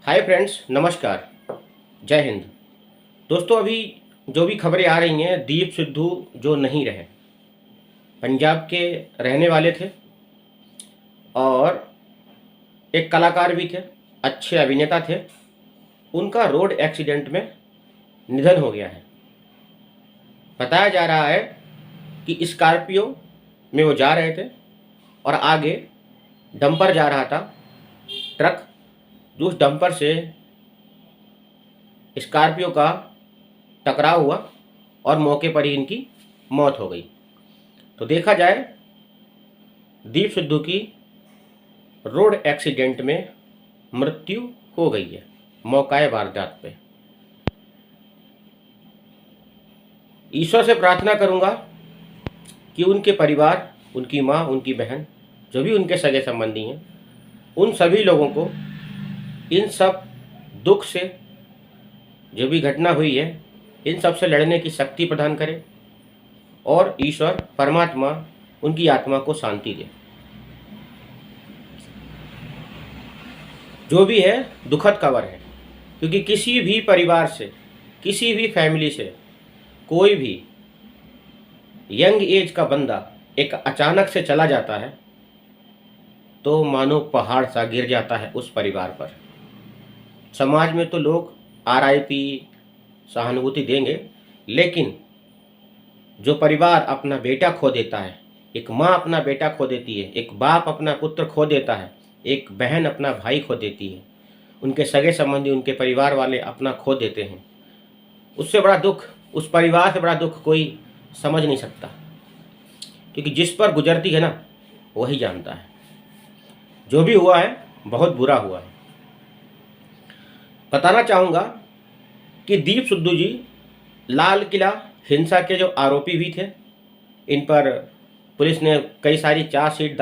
Hi friends, नमस्कार, जय हिंद। दोस्तों, अभी जो भी खबरें आ रही हैं, दीप सिद्धू जो नहीं रहे, पंजाब के रहने वाले थे और एक कलाकार भी थे, अच्छे अभिनेता थे। उनका रोड एक्सीडेंट में निधन हो गया है। बताया जा रहा है कि स्कॉर्पियो में वो जा रहे थे और आगे डंपर जा रहा था, ट्रक। जो उस डंपर से स्कॉर्पियो का टकराव हुआ और मौके पर ही इनकी मौत हो गई। तो देखा जाए, दीप सिद्धू की रोड एक्सीडेंट में मृत्यु हो गई है मौकाए वारदात पे। ईश्वर से प्रार्थना करूंगा कि उनके परिवार, उनकी माँ, उनकी बहन, जो भी उनके सगे संबंधी हैं, उन सभी लोगों को इन सब दुख से, जो भी घटना हुई है, इन सब से लड़ने की शक्ति प्रदान करे और ईश्वर परमात्मा उनकी आत्मा को शांति दे। जो भी है दुखद खबर है, क्योंकि किसी भी परिवार से, किसी भी फैमिली से कोई भी यंग एज का बंदा एक अचानक से चला जाता है तो मानो पहाड़ सा गिर जाता है उस परिवार पर। समाज में तो लोग RIP सहानुभूति देंगे, लेकिन जो परिवार अपना बेटा खो देता है, एक माँ अपना बेटा खो देती है, एक बाप अपना पुत्र खो देता है, एक बहन अपना भाई खो देती है, उनके सगे संबंधी, उनके परिवार वाले अपना खो देते हैं, उससे बड़ा दुख, उस परिवार से बड़ा दुख कोई समझ नहीं सकता। क्योंकि जिस पर गुजरती है ना, वही जानता है। जो भी हुआ है बहुत बुरा हुआ है। बताना चाहूँगा कि दीप सिद्धू जी लाल किला हिंसा के जो आरोपी भी थे, इन पर पुलिस ने कई सारी चार्जशीट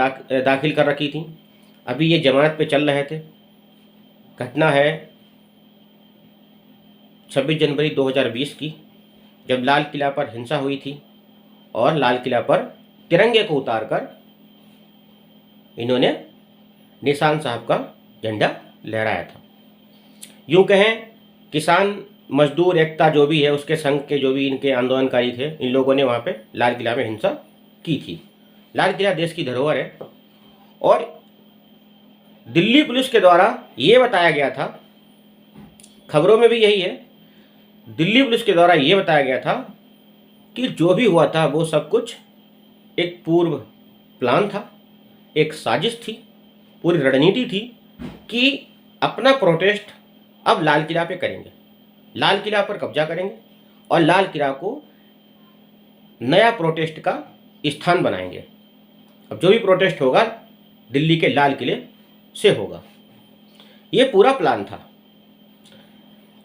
दाखिल कर रखी थी। अभी ये जमानत पे चल रहे थे। घटना है 26 जनवरी 2020 की, जब लाल किला पर हिंसा हुई थी और लाल किला पर तिरंगे को उतारकर इन्होंने निशान साहब का झंडा लहराया था। यूँ कहें, किसान मजदूर एकता जो भी है, उसके संघ के जो भी इनके आंदोलनकारी थे, इन लोगों ने वहाँ पे लाल किला में हिंसा की थी। लाल किला देश की धरोहर है और दिल्ली पुलिस के द्वारा ये बताया गया था, खबरों में भी यही है, दिल्ली पुलिस के द्वारा ये बताया गया था कि जो भी हुआ था वो सब कुछ एक पूर्व प्लान था, एक साजिश थी, पूरी रणनीति थी कि अपना प्रोटेस्ट अब लाल किला पे करेंगे, लाल किला पर कब्जा करेंगे और लाल किला को नया प्रोटेस्ट का स्थान बनाएंगे। अब जो भी प्रोटेस्ट होगा दिल्ली के लाल किले से होगा। ये पूरा प्लान था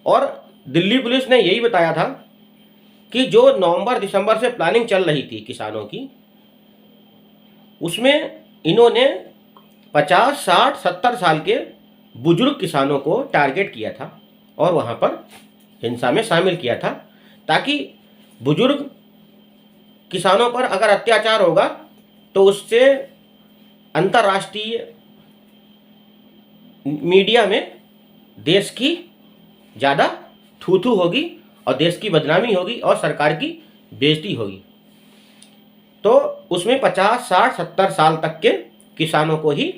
और दिल्ली पुलिस ने यही बताया था कि जो नवंबर दिसंबर से प्लानिंग चल रही थी किसानों की, उसमें इन्होंने 50, 60, 70 साल के बुजुर्ग किसानों को टारगेट किया था और वहाँ पर हिंसा में शामिल किया था, ताकि बुजुर्ग किसानों पर अगर अत्याचार होगा तो उससे अंतर्राष्ट्रीय मीडिया में देश की ज़्यादा थू-थू होगी और देश की बदनामी होगी और सरकार की बेइज्जती होगी। तो उसमें 50, 60, 70 साल तक के किसानों को ही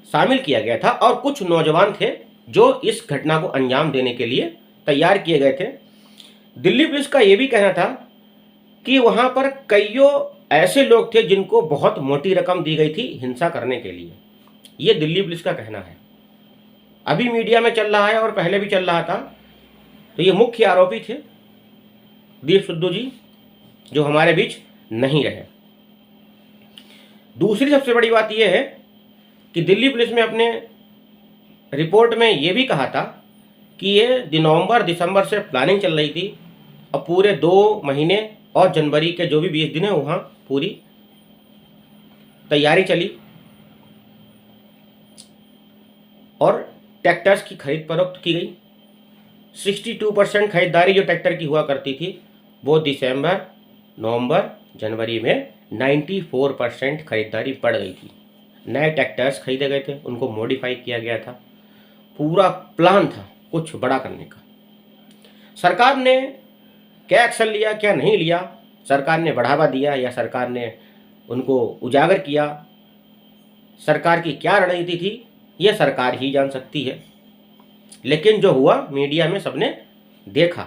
शामिल किया गया था और कुछ नौजवान थे जो इस घटना को अंजाम देने के लिए तैयार किए गए थे। दिल्ली पुलिस का ये भी कहना था कि वहाँ पर कईयों ऐसे लोग थे जिनको बहुत मोटी रकम दी गई थी हिंसा करने के लिए। ये दिल्ली पुलिस का कहना है, अभी मीडिया में चल रहा है और पहले भी चल रहा था। तो ये मुख्य आरोपी थे दीप सिद्धू जी, जो हमारे बीच नहीं रहे। दूसरी सबसे बड़ी बात यह है कि दिल्ली पुलिस में अपने रिपोर्ट में ये भी कहा था कि ये नवंबर दिसंबर से प्लानिंग चल रही थी और पूरे 2 महीने और जनवरी के जो भी 20 दिन है वहाँ पूरी तैयारी चली और ट्रैक्टर्स की खरीद फरोख्त की गई। 62% खरीदारी जो ट्रैक्टर की हुआ करती थी, वो दिसंबर, नवंबर, जनवरी में 94% खरीदारी बढ़ गई थी। नए ट्रैक्टर्स खरीदे गए थे, उनको मॉडिफाई किया गया था। पूरा प्लान था कुछ बड़ा करने का। सरकार ने क्या एक्शन लिया, क्या नहीं लिया, सरकार ने बढ़ावा दिया या सरकार ने उनको उजागर किया, सरकार की क्या रणनीति थी, यह सरकार ही जान सकती है। लेकिन जो हुआ मीडिया में सबने देखा।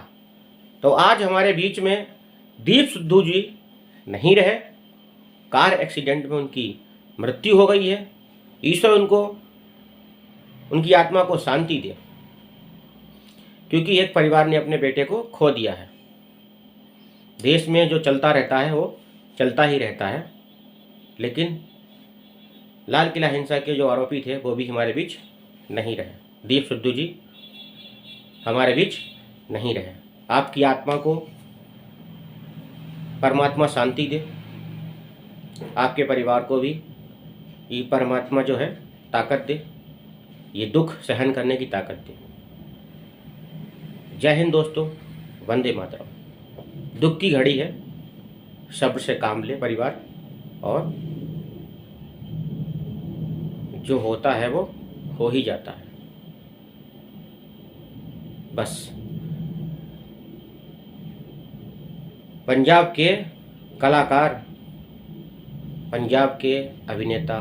तो आज हमारे बीच में दीप सिद्धू जी नहीं रहे, कार एक्सीडेंट में उनकी मृत्यु हो गई है। ईश्वर उनको, उनकी आत्मा को शांति दे, क्योंकि एक परिवार ने अपने बेटे को खो दिया है। देश में जो चलता रहता है वो चलता ही रहता है, लेकिन लाल किला हिंसा के जो आरोपी थे वो भी हमारे बीच नहीं रहे। दीप सिद्धू जी हमारे बीच नहीं रहे। आपकी आत्मा को परमात्मा शांति दे, आपके परिवार को भी ये परमात्मा जो है ताकत दे, ये दुख सहन करने की ताकत दे। जय हिंद दोस्तों, वंदे मातरम। दुख की घड़ी है, सब्र से काम ले परिवार, और जो होता है वो हो ही जाता है। बस पंजाब के कलाकार, पंजाब के अभिनेता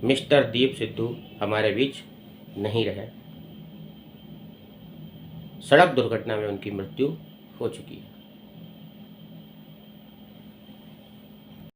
मिस्टर दीप सिद्धू हमारे बीच नहीं रहे। सड़क दुर्घटना में उनकी मृत्यु हो चुकी है।